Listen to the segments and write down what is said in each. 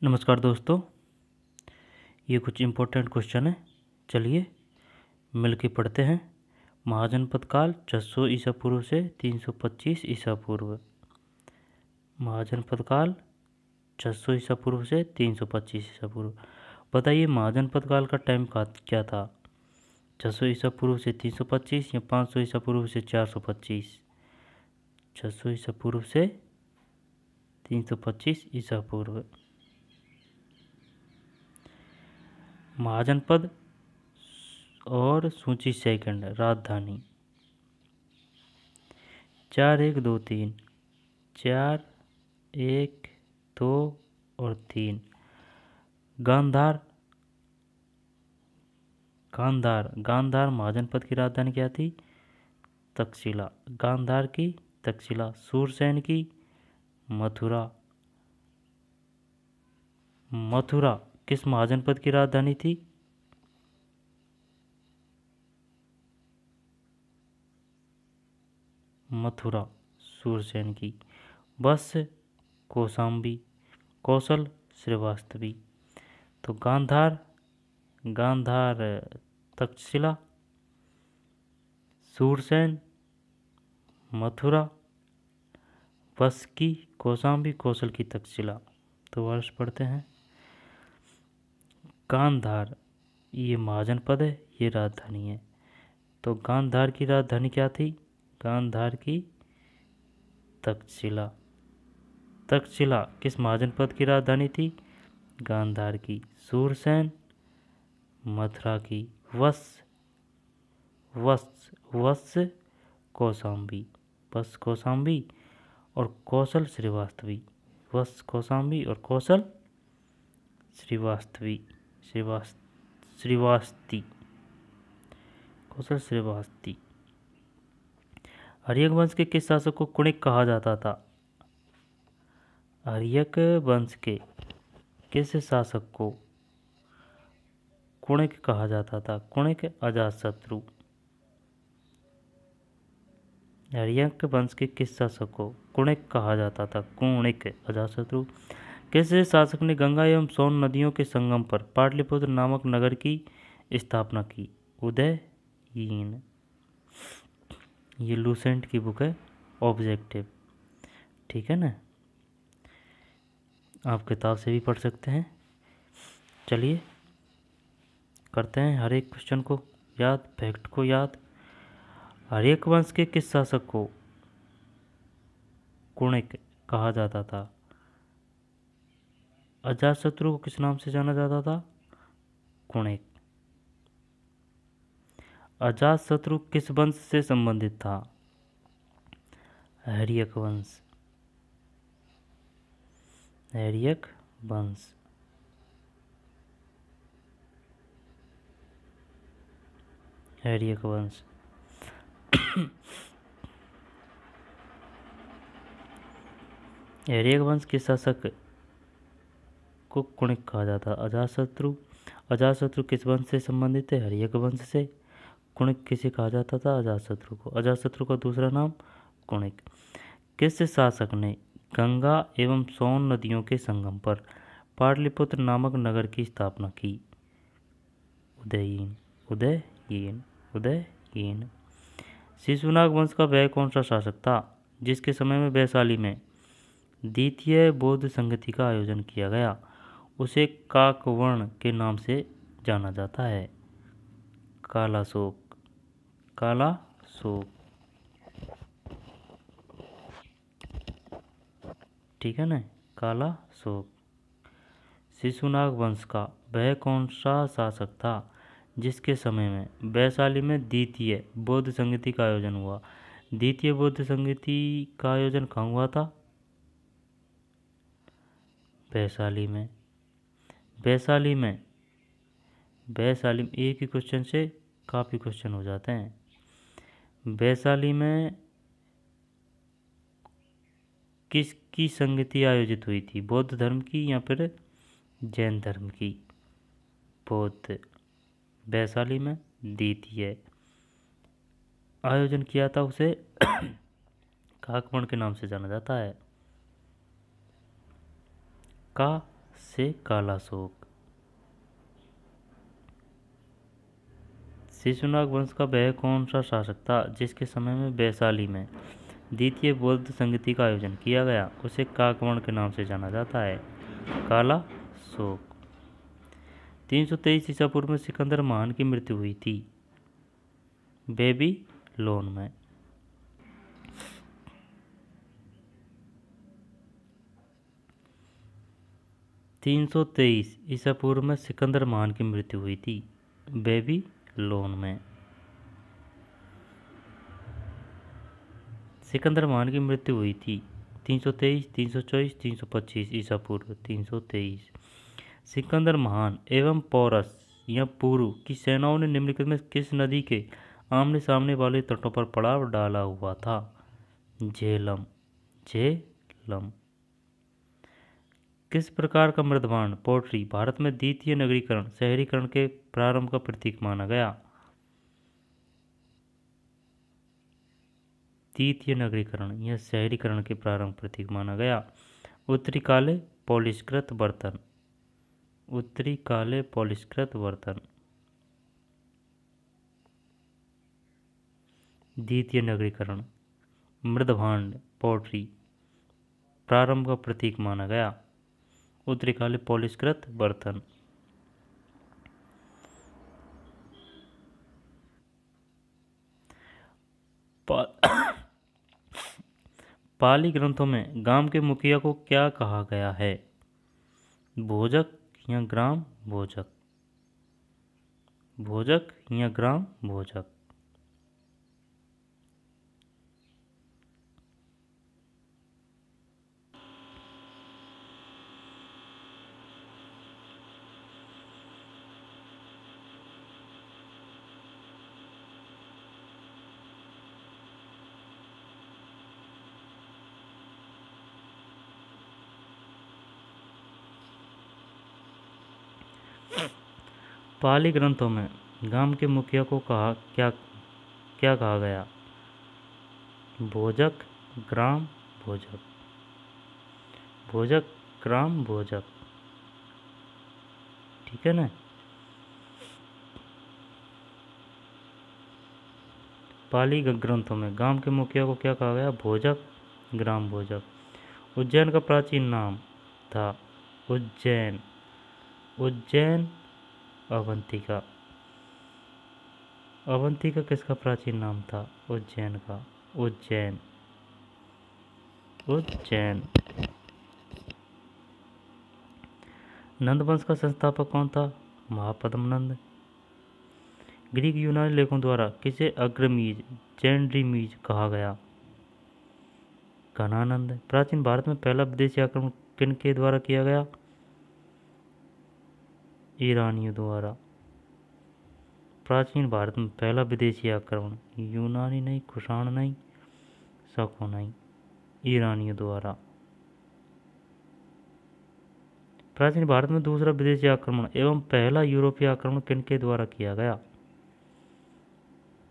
नमस्कार दोस्तों, ये कुछ इम्पोर्टेंट क्वेश्चन है। चलिए मिलके पढ़ते हैं। महाजनपद काल 600 ईसा पूर्व से 325 ईसा पूर्व। महाजनपद काल 600 ईसा पूर्व से 325 ईसा पूर्व। बताइए महाजनपद काल का टाइम क्या था? 600 ईसा पूर्व से 325 या 500 ईसा पूर्व से 425? 600 ईसा पूर्व से 325 ईसा पूर्व। महाजनपद और सूची सेकंड राजधानी 4 1 2 3 4 1 2 और 3। गांधार गांधार गांधार महाजनपद की राजधानी क्या थी? तक्षशिला। गांधार की तक्षशिला। सूरसेन की मथुरा। मथुरा किस महाजनपद की राजधानी थी? मथुरा सूरसेन की। वत्स कौशाम्बी। कौशल श्रीवास्तवी। तो गांधार तक्षशिला, सूरसेन मथुरा, वत्स की कौशाम्बी, कौशल की तक्षशिला। तो वर्ष पढ़ते हैं। गांधार ये महाजनपद है, ये राजधानी है। तो गांधार की राजधानी क्या थी? गांधार की तक्षशिला। तक्षशिला किस महाजनपद की राजधानी थी? गांधार की। सूरसेन मथुरा की। वत्स कौशाम्बी। वत्स कौशाम्बी और कौशल श्रीवास्तवी। वत्स कौशाम्बी और कौशल श्रीवास्तवी। श्रीवास्ती। कौशल श्रीवास्ती। आर्यक वंश के किस शासक को कुणिक कहा जाता था? आर्यक वंश के किस शासक को कुणिक कहा जाता था? कुणिक अजातशत्रु। आर्यक वंश के किस शासक को कुणिक कहा जाता था? कुणिक अजातशत्रु। किस शासक ने गंगा एवं सोन नदियों के संगम पर पाटलिपुत्र नामक नगर की स्थापना की? उदययीन। ये लूसेंट की बुक है, ऑब्जेक्टिव। ठीक है ना, आप किताब से भी पढ़ सकते हैं। चलिए करते हैं हर एक क्वेश्चन को याद, फैक्ट को याद। आर्यक वंश के किस शासक को कुणिक कहा जाता था? अजातशत्रु को किस नाम से जाना जाता था? कुणिक। अजातशत्रु किस वंश से संबंधित था? आर्यक वंश। आर्यक वंश। आर्यक वंश। आर्यक वंश के शासक को कुणिक कहा जाता? अजातशत्रु। अजातशत्रु किस वंश से संबंधित है? आर्यक वंश से। कुणिक किसे कहा जाता था? अजातशत्रु को। अजातशत्रु का दूसरा नाम कुणिक। किस शासक ने गंगा एवं सोन नदियों के संगम पर पाटलिपुत्र नामक नगर की स्थापना की? उदययीन। उदययीन। उदययीन। शिशुनाग वंश का वह कौन सा शासक था जिसके समय में वैशाली में द्वितीय बौद्ध संगति का आयोजन किया गया? उसे काकवर्ण के नाम से जाना जाता है। कालाशोक। कालाशोक। ठीक है ना, कालाशोक। शिशुनाग वंश का वह कौन सा शासक था जिसके समय में वैशाली में द्वितीय बौद्ध संगति का आयोजन हुआ? द्वितीय बौद्ध संगति का आयोजन कहाँ हुआ था? वैशाली में। वैशाली में एक ही क्वेश्चन से काफ़ी क्वेश्चन हो जाते हैं। वैशाली में किसकी संगति आयोजित हुई थी? बौद्ध धर्म की या फिर जैन धर्म की? बौद्ध। वैशाली में द्वितीय आयोजन किया था, उसे काकवर्ण के नाम से जाना जाता है। का से काला शोक। शिशुनाग वंश का वह कौन सा शासक था जिसके समय में वैशाली में द्वितीय बौद्ध संगति का आयोजन किया गया? उसे काकवण के नाम से जाना जाता है। काला शोक। 323 ईसा पूर्व में सिकंदर महान की मृत्यु हुई थी। बेबीलोन में। 323 ईसा पूर्व में सिकंदर महान की मृत्यु हुई थी। बेबीलोन में। सिकंदर महान की मृत्यु हुई थी 323, 324, 325 ईसा पूर्व। 323 सिकंदर महान एवं पौरस या पुरु की सेनाओं ने निम्नलिखित में किस नदी के आमने सामने वाले तटों पर पड़ाव डाला हुआ था? झेलम। झेलम। किस प्रकार का मृदभांड पोट्री भारत में द्वितीय नगरीकरण शहरीकरण के प्रारंभ का प्रतीक माना गया? द्वितीय नगरीकरण या शहरीकरण के प्रारंभ प्रतीक माना गया। उत्तरी काले पॉलिशकृत बर्तन। उत्तरी काले पॉलिशकृत बर्तन द्वितीय नगरीकरण मृदभांड पोट्री प्रारंभ का प्रतीक माना गया। उत्तरी काले पॉलिशकृत बर्तन। पाली ग्रंथों में गांव के मुखिया को क्या कहा गया है? भोजक या ग्राम भोजक। भोजक या ग्राम भोजक। पाली ग्रंथों में गांव के मुखिया को क्या कहा गया? भोजक ग्राम भोजक। भोजक ग्राम भोजक। ठीक है ना। पाली ग्रंथों में गांव के मुखिया को क्या कहा गया? भोजक ग्राम भोजक। उज्जैन का प्राचीन नाम था उज्जैन। उज्जैन अवंतिका। अवंतिका किसका प्राचीन नाम था? उज्जैन का। उज्जैन। उज्जैन। नंद वंश का संस्थापक कौन था? महापद्म नंद। ग्रीक यूनानी लेखों द्वारा किसे अग्रमीज जैनड्रीमीज कहा गया? घनानंद। प्राचीन भारत में पहला विदेशी आक्रमण किन के द्वारा किया गया? ईरानियों द्वारा। प्राचीन भारत में पहला विदेशी आक्रमण यूनानी नहीं, कुषाण नहीं, शको नहीं, ईरानियों द्वारा। प्राचीन भारत में दूसरा विदेशी आक्रमण एवं पहला यूरोपीय आक्रमण किन के द्वारा किया गया?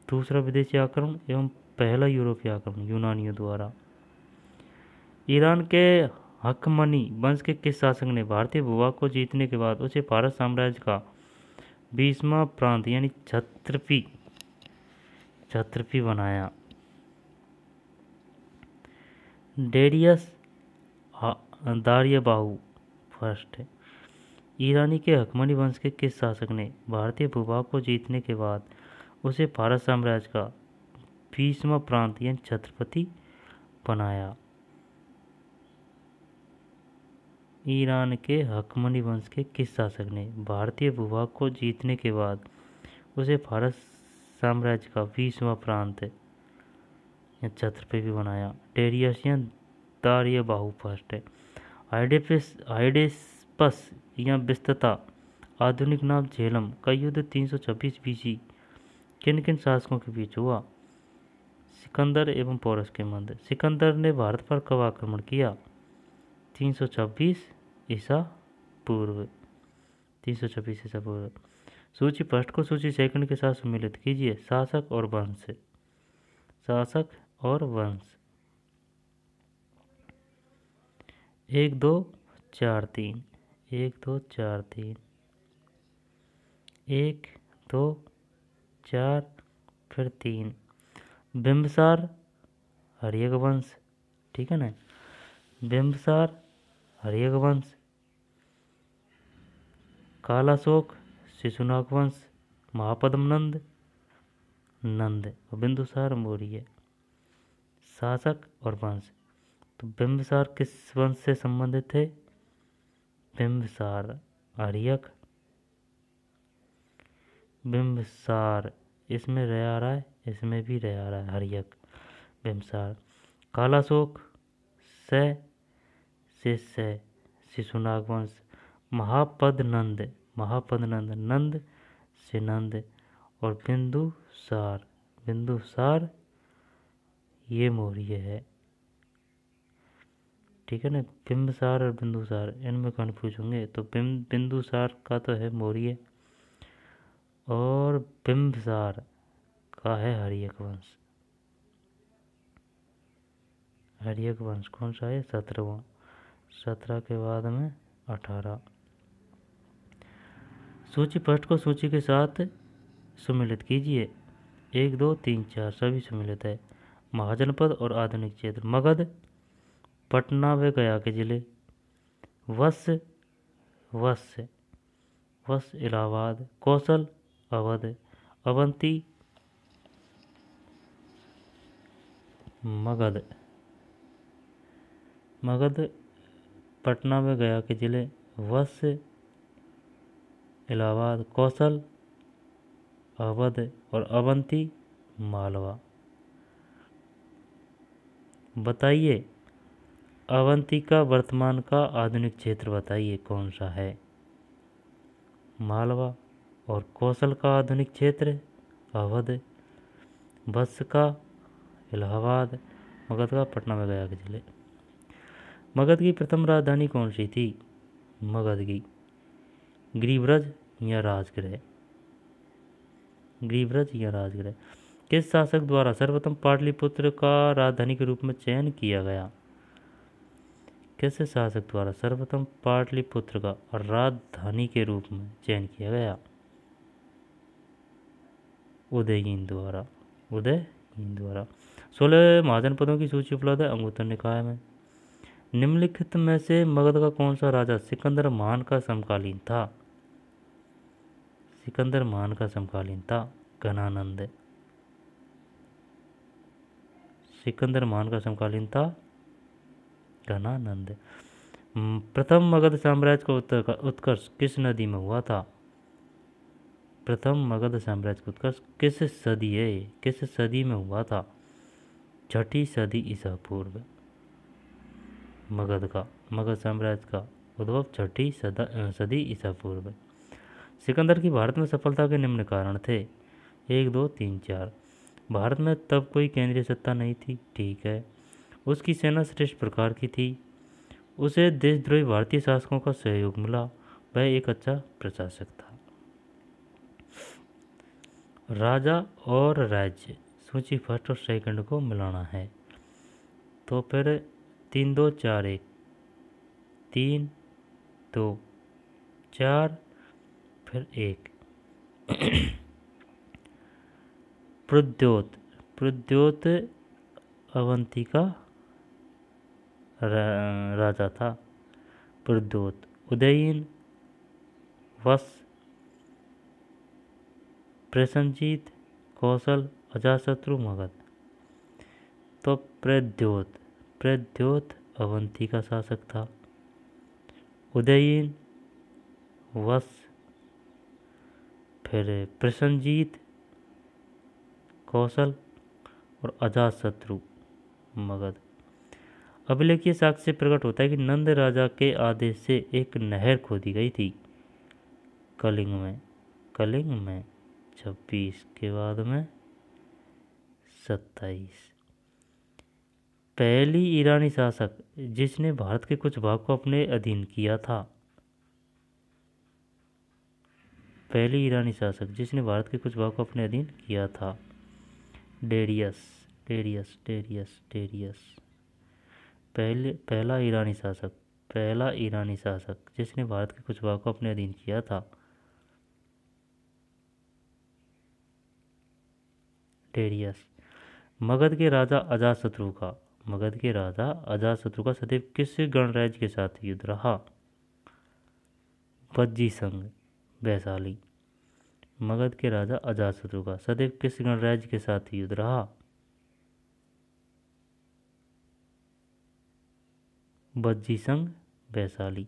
दूसरा विदेशी आक्रमण एवं पहला यूरोपीय आक्रमण यूनानियों द्वारा। ईरान के हकमनी वंश के किस शासक ने भारतीय भूभाग को जीतने के बाद उसे भारत साम्राज्य का 20वां प्रांत यानी छत्रपी बनाया? Darius दारियाबाहु first. ईरानी के हकमनी वंश के किस शासक ने भारतीय भूभाग को जीतने के बाद उसे भारत साम्राज्य का 20वां प्रांत यानी छत्रपति बनाया? ईरान के हकमनी वंश के किस शासक ने भारतीय भूभाग को जीतने के बाद उसे भारत साम्राज्य का 20वां प्रांत या छत्रपति बनाया? Darius दारियाबाहु first. हाइडेस्पस या विस्तता आधुनिक नाम झेलम का युद्ध 326 BC किन किन शासकों के बीच हुआ? सिकंदर एवं पोरस के मध्य। सिकंदर ने भारत पर कब आक्रमण किया? 326 ईसा पूर्व। 326 ईसा पूर्व। सूची फर्स्ट को सूची सेकंड के साथ सम्मिलित कीजिए। शासक और वंश। शासक और वंश 1 2 4 3। 1 2 4 3, 1 2 4 फिर 3। बिंबसार हर्यक वंश, ठीक है ना, बिंबसार हर्यक वंश। कालाशोक शिशुनाग वंश, महापद्म नंद नंद और बिंदुसार मौर्य। शासक और वंश, तो बिंबसार किस वंश से संबंधित थे? बिंबसार हर्यक, बिंबसार, इसमें रह आ रहा है, इसमें भी रह आ रहा है, हर्यक बिंबसार। कालाशोक से शिशुनाग वंश। महापद्म नंद नंद से नंद और बिंदुसार ये मौर्य है, ठीक है ना। बिंबसार और बिंदुसार इनमें कन्फ्यूज होंगे, तो बिंदुसार का तो है मौर्य और बिंबसार का है हर्यक वंश। हर्यक वंश कौन सा है? 17वां। 17 के बाद में 18। सूची पृष्ठ को सूची के साथ सम्मिलित कीजिए। 1 2 3 4 सभी सम्मिलित है। महाजनपद और आधुनिक क्षेत्र। मगध पटना व गया के जिले। वश इलाहाबाद। कौशल अवध। अवंती मगध पटना व गया के जिले। वश इलाहाबाद। कौशल अवध और अवंती मालवा। बताइए अवंती का वर्तमान का आधुनिक क्षेत्र बताइए कौन सा है? मालवा। और कौशल का आधुनिक क्षेत्र अवध। वत्स का इलाहाबाद। मगध का पटना में गया के जिले। मगध की प्रथम राजधानी कौन सी थी? मगध की गिरिव्रज या राजगृह। गिरिव्रज या राजगृह। किस शासक द्वारा सर्वप्रथम पाटलिपुत्र का राजधानी के रूप में चयन किया गया? किस शासक द्वारा सर्वप्रथम पाटलिपुत्र का राजधानी के रूप में चयन किया गया? उदयीन द्वारा। 16 महाजनपदों की सूची उपलब्ध है अंगुत्तर निकाय में। निम्नलिखित में से मगध का कौन सा राजा सिकंदर महान का समकालीन था? सिकंदर महान का समकालीन था घनानंद। सिकंदर महान का समकालीन था घनानंद। प्रथम मगध साम्राज्य का उत्कर्ष किस नदी में हुआ था? प्रथम मगध साम्राज्य का उत्कर्ष किस सदी में हुआ था? 6ठी सदी ईसा पूर्व। मगध साम्राज्य का उद्भव 6ठी सदी ईसा पूर्व। सिकंदर की भारत में सफलता के निम्न कारण थे। 1 2 3 4। भारत में तब कोई केंद्रीय सत्ता नहीं थी, ठीक है। उसकी सेना श्रेष्ठ प्रकार की थी। उसे देशद्रोही भारतीय शासकों का सहयोग मिला। वह एक अच्छा प्रशासक था। राजा और राज्य सूची फर्स्ट और सेकंड को मिलाना है, तो फिर 3 2 4 1, 3 2 4 फिर 1। प्रद्योत अवंती का राजा था। प्रद्योत। उदयीन, वश, प्रसेनजीत, कौशल, अजातशत्रु, मगध। तो प्रद्योत अवंती का शासक था। उदयीन, वश, फिर प्रसेनजीत, कौशल और अजातशत्रु, मगध। अभिलेखीय साक्ष्य से प्रकट होता है कि नंद राजा के आदेश से एक नहर खोदी गई थी कलिंग में 26 के बाद में 27। पहली ईरानी शासक जिसने भारत के कुछ भाग को अपने अधीन किया था। पहली ईरानी शासक जिसने भारत के कुछ भाग को अपने अधीन किया था। डेरियस। पहला ईरानी शासक पहला ईरानी शासक जिसने भारत के कुछ भाग को अपने अधीन किया था? डेरियस। मगध के राजा अजातशत्रु का सदैव किस गणराज्य के साथ युद्ध रहा? वज्जी संघ, वैशाली। मगध के राजा अजातशत्रु का सदैव किस गणराज्य के साथ युद्ध रहा? वज्जी संघ, वैशाली।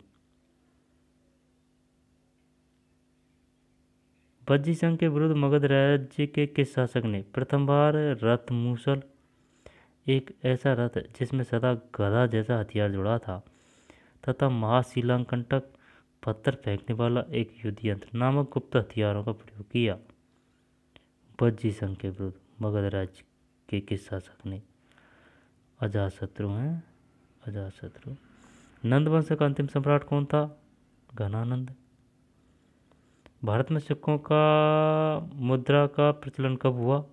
वज्जी संघ के विरुद्ध मगध राज्य के किस शासक ने प्रथम बार रथ मूसल, एक ऐसा रथ जिसमें सदा गदा जैसा हथियार जुड़ा था, तथा महाशिलांकटक, पत्थर फेंकने वाला एक युद्ध यंत्र नामक गुप्त हथियारों का प्रयोग किया? वज्जी संघ के विरुद्ध मगध राज्य के किस शासक ने? अजातशत्रु हैं, अजातशत्रु। नंद वंश का अंतिम सम्राट कौन था? घनानंद। भारत में सिक्कों का मुद्रा का प्रचलन कब हुआ?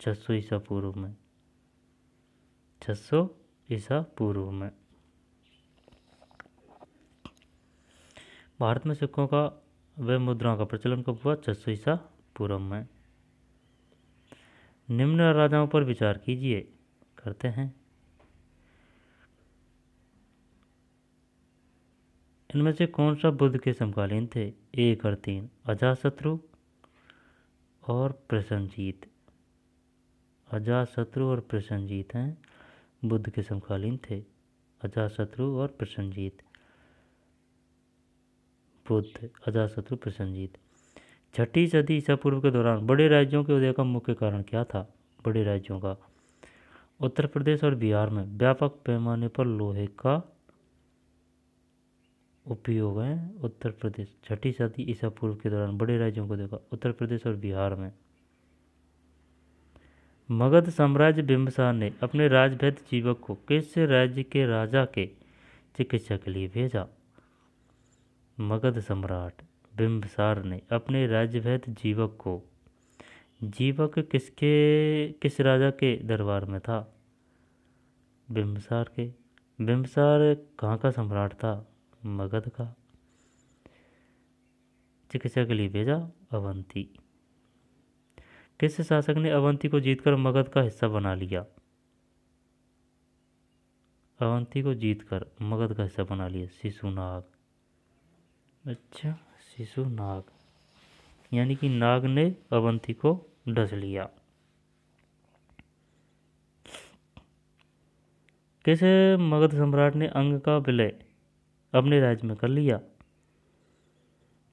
600 ईसा पूर्व में। 600 ईसा पूर्व में भारत में सिक्कों का व मुद्राओं का प्रचलन कब हुआ? 600 ईसा पूर्व में। निम्न राजाओं पर विचार कीजिए। करते हैं। इनमें से कौन सा बुद्ध के समकालीन थे? 1 और 3, अजातशत्रु और प्रसेनजीत। अजातशत्रु और प्रसेनजीत हैं, बुद्ध के समकालीन थे। अजातशत्रु और प्रसेनजीत। बुद्ध, अजातशत्रु, प्रसेनजीत। 6ठी सदी ईसा पूर्व के दौरान बड़े राज्यों के उदय का मुख्य कारण क्या था? बड़े राज्यों का उत्तर प्रदेश और बिहार में व्यापक पैमाने पर लोहे का उपयोग है। उत्तर प्रदेश, 6ठी सदी ईसा पूर्व के दौरान बड़े राज्यों को देखा, उत्तर प्रदेश और बिहार में। मगध साम्राज्य बिंबिसार ने अपने राजवैद्य जीवक को किस राज्य के राजा के चिकित्सा के लिए भेजा? मगध सम्राट बिंबिसार ने अपने राजवैद्य जीवक को, जीवक किस राजा के दरबार में था? बिंबिसार के। बिंबिसार कहाँ का सम्राट था? मगध का। चिकित्सा के लिए भेजा? अवंती। किस शासक ने अवंती को जीतकर मगध का हिस्सा बना लिया? अवंती को जीतकर मगध का हिस्सा बना लिया? शिशुनाग। अच्छा, शिशुनाग, यानी कि नाग ने अवंती को डस लिया। किस मगध सम्राट ने अंग का विलय अपने राज्य में कर लिया?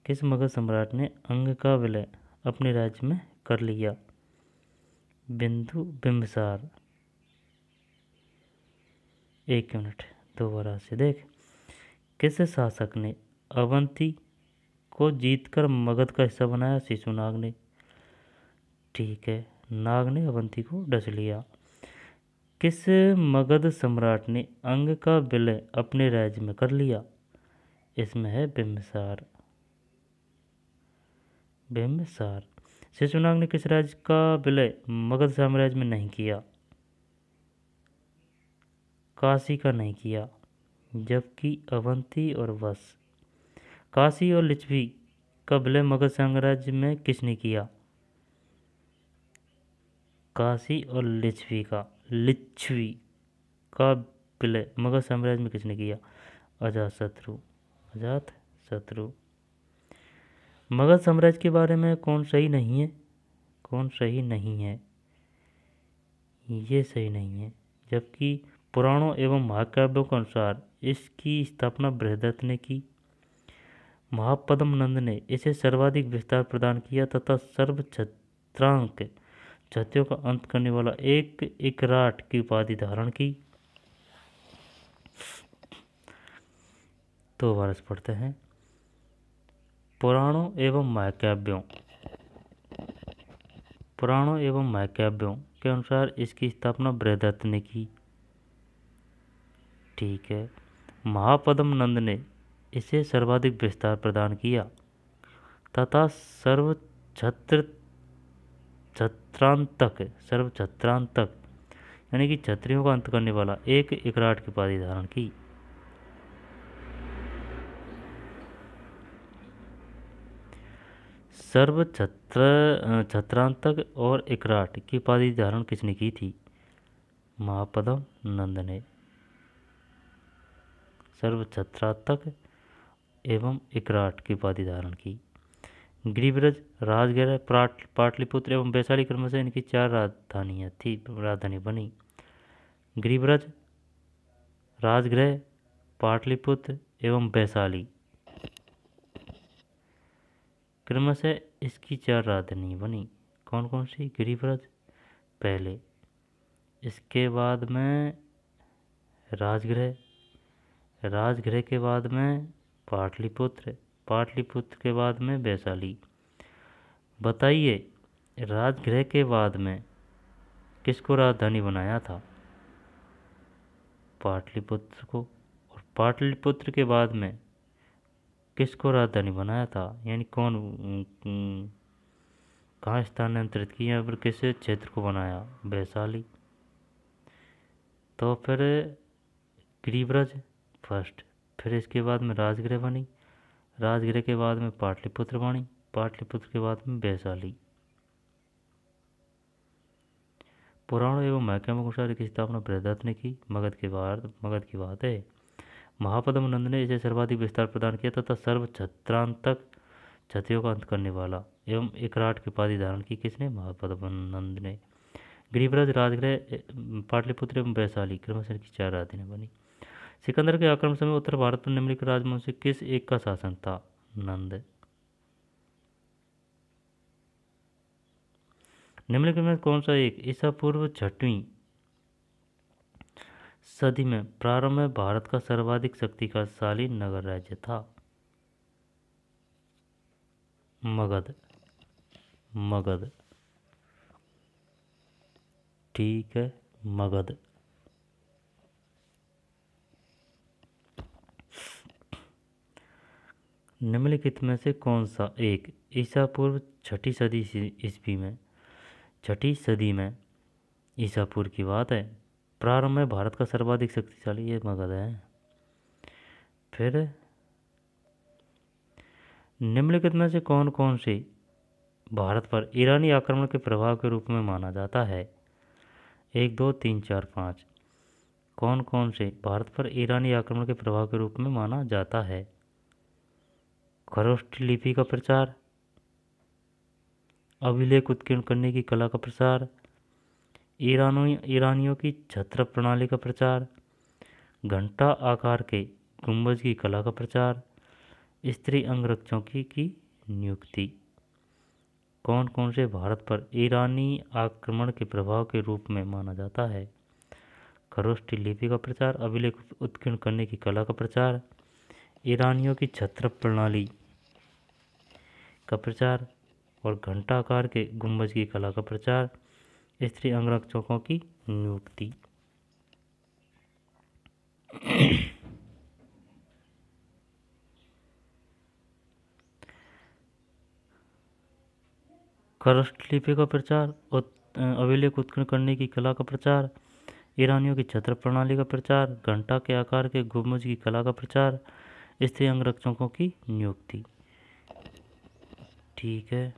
किस मगध सम्राट ने अंग का विलय अपने राज्य में कर लिया? बिंबिसार। 1 मिनट दोबारा से देख। किस शासक ने अवंती को जीतकर मगध का हिस्सा बनाया? शिशुनाग ने। ठीक है, नाग ने अवंती को डस लिया। किस मगध सम्राट ने अंग का विलय अपने राज्य में कर लिया? इसमें है बिंबिसार। बिंबिसार। शिशुनाग ने किस राज्य का विलय मगध साम्राज्य में नहीं किया? काशी का नहीं किया, जबकि अवंती और वश, काशी और लिच्छवी का विलय मगध साम्राज्य में किसने किया? काशी और लिच्छवी का विलय मगध साम्राज्य में किसने किया? अजातशत्रु। अजातशत्रु। मगध साम्राज्य के बारे में कौन सही नहीं है? कौन सही नहीं है? ये सही नहीं है। जबकि पुराणों एवं महाकाव्यों के अनुसार इसकी स्थापना बृहदत्त ने की। महापद्म नंद ने इसे सर्वाधिक विस्तार प्रदान किया तथा सर्व छत्रांक क्षत्रियों का अंत करने वाला एक इकराट की उपाधि धारण की। तो वारस पढ़ते हैं। पुराणों एवं महाकाव्यों के अनुसार इसकी स्थापना बृहदत्त ने की। ठीक है। महापद्म नंद ने इसे सर्वाधिक विस्तार प्रदान किया तथा सर्व छत्रांतक यानी कि क्षत्रियों का अंत करने वाला एक इकराट की उपाधि धारण की। सर्व छत्रांतक और इकराट की उपाधि धारण किसने की थी? महापद्म नंद ने। सर्व छत्रांतक एवं इकराट की उपाधि धारण की। गिरिब्रज, राजगृह, पाटलिपुत्र एवं वैशाली क्रम से इनकी 4 राजधानियाँ थी, राजधानी बनी। गिरिब्रज, राजगृह, पाटलिपुत्र एवं वैशाली क्रम से इसकी 4 राजधानी बनी। कौन कौन सी? गिरिब्रज पहले, इसके बाद में राजगृह, राजगृह के बाद में पाटलिपुत्र, पाटलिपुत्र के बाद में वैशाली। बताइए, राजगृह के बाद में किसको राजधानी बनाया था? पाटलिपुत्र को। और पाटलिपुत्र के बाद में किसको राजधानी बनाया था? यानी कौन कहाँ स्थानांतरित किया, या फिर किस क्षेत्र को बनाया? वैशाली। तो फिर गिरिब्रज फर्स्ट, फिर इसके बाद में राजगृह बनी, राजगृह के बाद में पाटलिपुत्र बनी, पाटलिपुत्र के बाद में वैशाली। पुराणों एवं महकामों के अनुसार की स्थापना बृहदत्त ने की। मगध की बात है। महापद्म नंद ने इसे सर्वाधिक विस्तार प्रदान किया तथा सर्व छत्रांतक क्षत्रियों का अंत करने वाला एवं इकराट की उपाधि धारण की। किसने? महापद्म नंद ने। गिरिब्रज, राजगृह, पाटलिपुत्र एवं वैशाली क्रमशः की 4 राजधानियां बनी। सिकंदर के आक्रमण समय उत्तर भारत पर निम्नलिखित राजवंश से किस एक का शासन था? नंद। निम्नलिखित में कौन सा एक ईसा पूर्व 6वीं सदी में प्रारंभ में भारत का सर्वाधिक शक्तिशाली नगर राज्य था? मगध। मगध, ठीक है, मगध। निम्नलिखित में से कौन सा एक ईसा पूर्व 6वीं सदी ईस्वी में, 6वीं सदी में ईसा पूर्व की बात है, प्रारंभ में भारत का सर्वाधिक शक्तिशाली, ये मगध है। फिर निम्नलिखित में से कौन कौन से भारत पर ईरानी आक्रमण के प्रभाव के रूप में माना जाता है? 1, 2, 3, 4, 5। कौन कौन से भारत पर ईरानी आक्रमण के प्रभाव के रूप में माना जाता है? खरोष्ठी लिपि का प्रचार, अभिलेख उत्कीर्ण करने की कला का प्रसार, ईरानियों की छत्र प्रणाली का प्रचार, घंटा आकार के गुंबज की कला का प्रचार, स्त्री अंगरक्षकों की नियुक्ति। कौन कौन से भारत पर ईरानी आक्रमण के प्रभाव के रूप में माना जाता है? खरोष्ठी लिपि का प्रचार, अभिलेख उत्कीर्ण करने की कला का प्रचार, ईरानियों की छत्र प्रणाली का प्रचार और घंटा आकार के गुंबज की कला का प्रचार, स्त्री अंगरक्षकों की नियुक्ति। खरोष्ठी लिपि का प्रचार, अभिलेख उत्कीर्ण करने की कला का प्रचार, ईरानियों की छत्र प्रणाली का प्रचार, घंटा के आकार के गुंबज की कला का प्रचार, स्त्री अंगरक्षकों की नियुक्ति। ठीक है।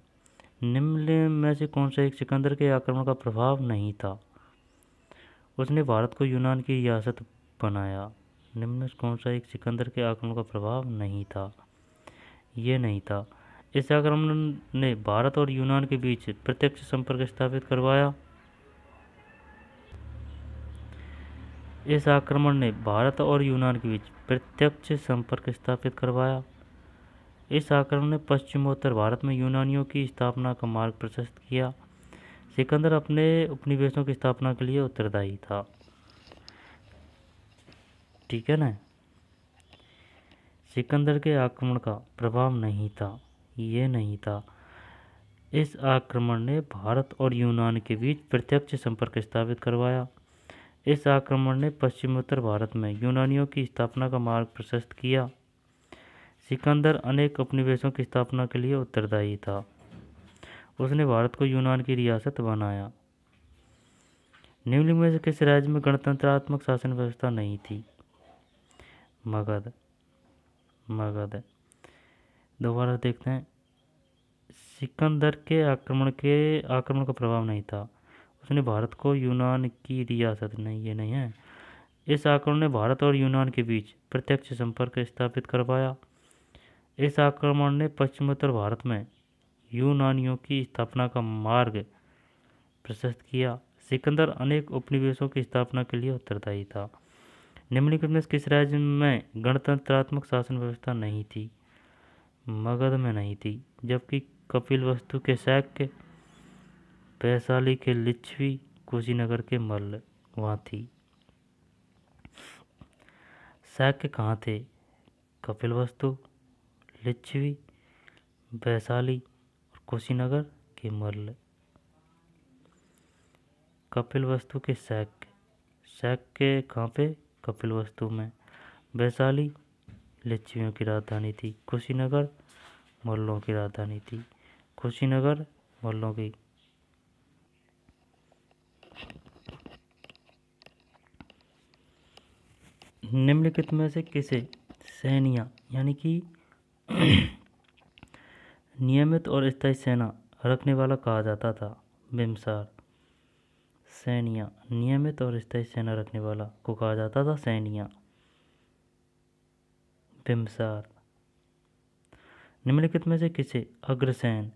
निम्न में से कौन सा एक सिकंदर के आक्रमण का प्रभाव नहीं था? उसने भारत को यूनान की रियासत बनाया। निम्न में से कौन सा एक सिकंदर के आक्रमण का प्रभाव नहीं था? ये नहीं था। इस आक्रमण ने भारत और यूनान के बीच प्रत्यक्ष संपर्क स्थापित करवाया। इस आक्रमण ने भारत और यूनान के बीच प्रत्यक्ष संपर्क स्थापित करवाया। इस आक्रमण ने पश्चिमोत्तर भारत में यूनानियों की स्थापना का मार्ग प्रशस्त किया। सिकंदर अपने उपनिवेशों की स्थापना के लिए उत्तरदायी था। ठीक है ना। सिकंदर के आक्रमण का प्रभाव नहीं था, ये नहीं था। इस आक्रमण ने भारत और यूनान के बीच प्रत्यक्ष संपर्क स्थापित करवाया। इस आक्रमण ने पश्चिमोत्तर भारत में यूनानियों की स्थापना का मार्ग प्रशस्त किया। सिकंदर अनेक उपनिवेशों की स्थापना के लिए उत्तरदायी था। उसने भारत को यूनान की रियासत बनाया। निम्नलिखित में से किस राज्य में गणतंत्रात्मक शासन व्यवस्था नहीं थी? मगध। मगध। दोबारा देखते हैं। सिकंदर के आक्रमण का प्रभाव नहीं था। उसने भारत को यूनान की रियासत नहीं, ये नहीं है। इस आक्रमण ने भारत और यूनान के बीच प्रत्यक्ष संपर्क स्थापित कर पाया। इस आक्रमण ने पश्चिमोत्तर भारत में यूनानियों की स्थापना का मार्ग प्रशस्त किया। सिकंदर अनेक उपनिवेशों की स्थापना के लिए उत्तरदायी था। निम्नलिखित में किस राज्य में गणतंत्रात्मक शासन व्यवस्था नहीं थी? मगध में नहीं थी, जबकि कपिलवस्तु के शाक्य, वैशाली के लिच्छवी, कुशीनगर के मल्ल वहाँ थी। शाक्य कहाँ थे? कपिलवस्तु, लिच्छवी, वैशाली और कुशीनगर के मल्ल। कपिलवस्तु के शाक्य कहाँ पे? कपिलवस्तु में। वैशाली लिच्छवियों की राजधानी थी। कुशीनगर मल्लों की राजधानी थी। कुशीनगर मल्लों की। निम्नलिखित में से किसे सैनिया यानी कि नियमित और स्थायी सेना रखने वाला कहा जाता था? बिम्बसार। सैनिया, नियमित और स्थायी सेना रखने वाला को कहा जाता था सैनिया। बिम्बसार। निम्नलिखित में से किसे अग्रसेन,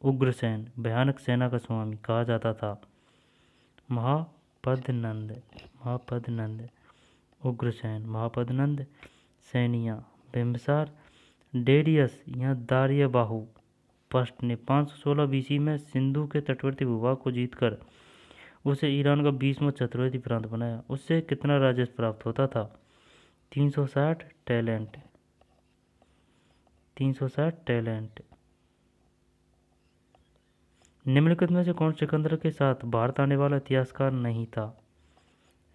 उग्रसेन, भयानक सेना का स्वामी कहा जाता था? महापद्नंद। महापद्नंद। उग्रसेन, महापद्नंद, सैनिया, बिम्बसार। डेरियस या दार्यबाहु फर्स्ट ने 516 बीसी में सिंधु के तटवर्ती भूभाग को जीतकर उसे ईरान का 20वां चक्रवर्ती प्रांत बनाया। उससे कितना राजस्व प्राप्त होता था? 360 टैलेंट। 360 टैलेंट। निम्नलिखित में से कौन सिकंदर के साथ भारत आने वाला इतिहासकार नहीं था?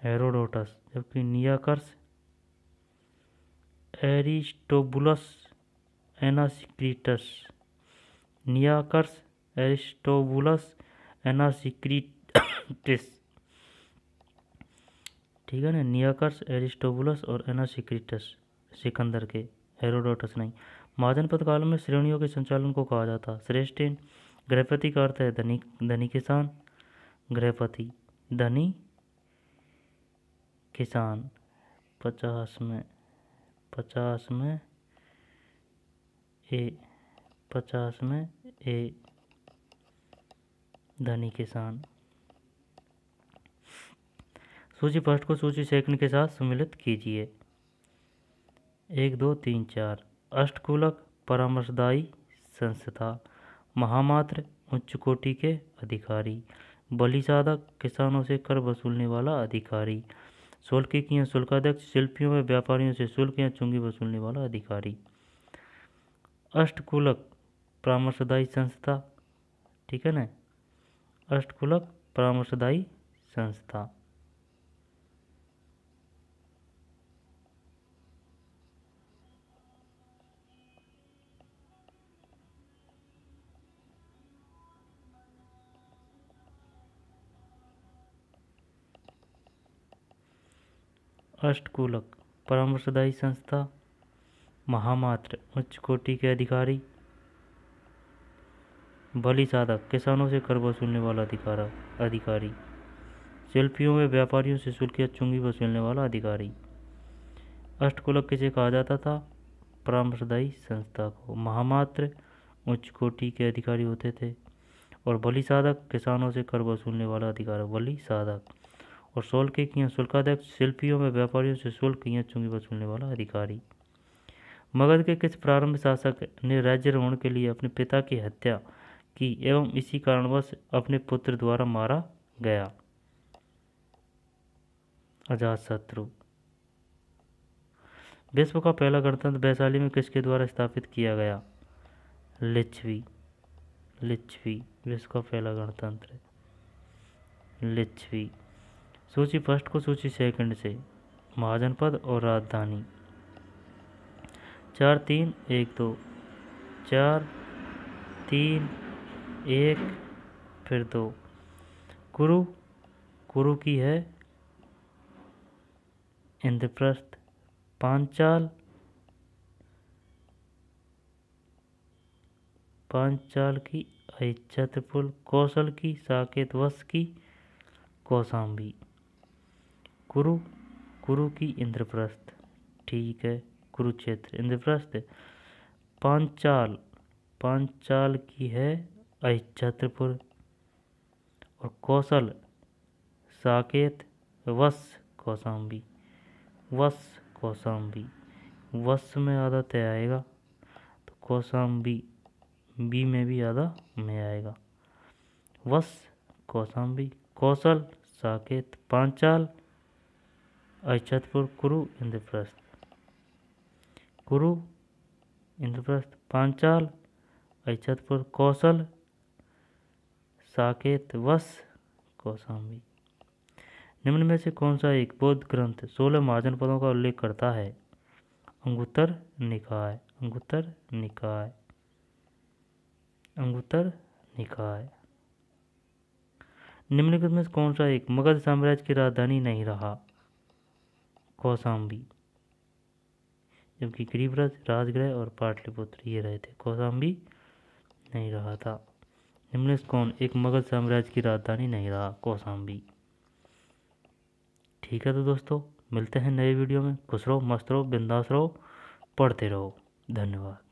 हेरोडोटस, जबकि नियाकर्स, एरिस्टोबुलस, एनासिक्रीटस। नियाकर्स, एरिस्टोबुलस, एनासिक्रीटस। ठीक है ना, नियाकर्स, एरिस्टोबुलस और एनासिक्रीटस सिकंदर के, हेरोडोटस नहीं। महाजनपद काल में श्रेणियों के संचालन को कहा जाता? श्रेष्ठीन। गृहपति का अर्थ है धनी, धनी किसान। गृहपति, धनी किसान। 50 में ए, 50 में ए, धनी किसान। सूची फर्स्ट को सूची सेकंड के साथ सम्मिलित कीजिए। 1 2 3 4। अष्टकूलक परामर्शदायी संस्था। महामात्र उच्च कोटि के अधिकारी। बलि साधक किसानों से कर वसूलने वाला अधिकारी। शुल्किक या शुल्काध्यक्ष शिल्पियों व व्यापारियों से शुल्क या चुंगी वसूलने वाला अधिकारी। अष्टकूलक परामर्शदायी संस्था, ठीक है ना, अष्टकूलक परामर्शदायी संस्था। अष्टकूलक परामर्शदायी संस्था, महामात्र उच्च कोटि के अधिकारी, बलि साधक किसानों से कर वसूलने वाला अधिकारी, शिल्पियों व व्यापारियों से शुल्क या चुंगी वसूलने वाला अधिकारी। अष्टकूलक किसे कहा जाता था? परामर्शदायी संस्था को। महामात्र उच्च कोटि के अधिकारी होते थे और बलि साधक किसानों से कर वसूलने वाला अधिकारी, बलि साधक। और शुल्किक या शुल्काध्यक्ष शिल्पियों व व्यापारियों से शुल्क या चुंगी वसूलने वाला अधिकारी। मगध के किस प्रारंभिक शासक ने राज्यारोहण के लिए अपने पिता की हत्या की एवं इसी कारणवश अपने पुत्र द्वारा मारा गया? अजातशत्रु। विश्व का पहला गणतंत्र वैशाली में किसके द्वारा स्थापित किया गया? लिच्छवी। लिच्छवी विश्व का पहला गणतंत्र, लिच्छवी। सूची फर्स्ट को सूची सेकंड से, महाजनपद और राजधानी। 4 3 1 2, 4 3 1 फिर 2। कुरु, कुरु की है इंद्रप्रस्थ। पांचाल, पांचाल की अहिच्छत्रपुर, कौशल की साकेत, वश की कौशाम्बी, कुरु कुरु की इंद्रप्रस्थ, ठीक है, कुरुक्षेत्र इंद्रप्रस्थ। पांचाल पांचाल की है अहिच्छत्रपुर, और कौशल साकेत, वश कौशाम्बी, वश कौशाम्बी, वश में आधा तय आएगा तो कौशाम्बी बी में भी आधा में आएगा। वश कौशाम्बी, कौशल साकेत, पांचाल अहिच्छत्रपुर, कुरु इंद्रप्रस्थ, कुरु इंद्रप्रस्थ, पांचाल अहिच्छत्रपुर, कौशल साकेत, वश कौशाम्बी। निम्न में से कौन सा एक बौद्ध ग्रंथ 16 महाजन पदों का उल्लेख करता है? अंगुत्तर निकाय, अंगुत्तर निकाय, अंगुत्तर निकाय। निम्नलिखित में से कौन सा एक मगध साम्राज्य की राजधानी नहीं रहा? कौशाम्बी, जबकि गिरिव्रत, राजगृह और पाटलिपुत्र ये रहे थे। कौशाम्बी नहीं रहा था। निम्न से कौन एक मगध साम्राज्य की राजधानी नहीं रहा? कौशाम्बी। ठीक है, तो दोस्तों मिलते हैं नए वीडियो में। खुश रहो, मस्त रहो, बिंदास रहो, पढ़ते रहो। धन्यवाद।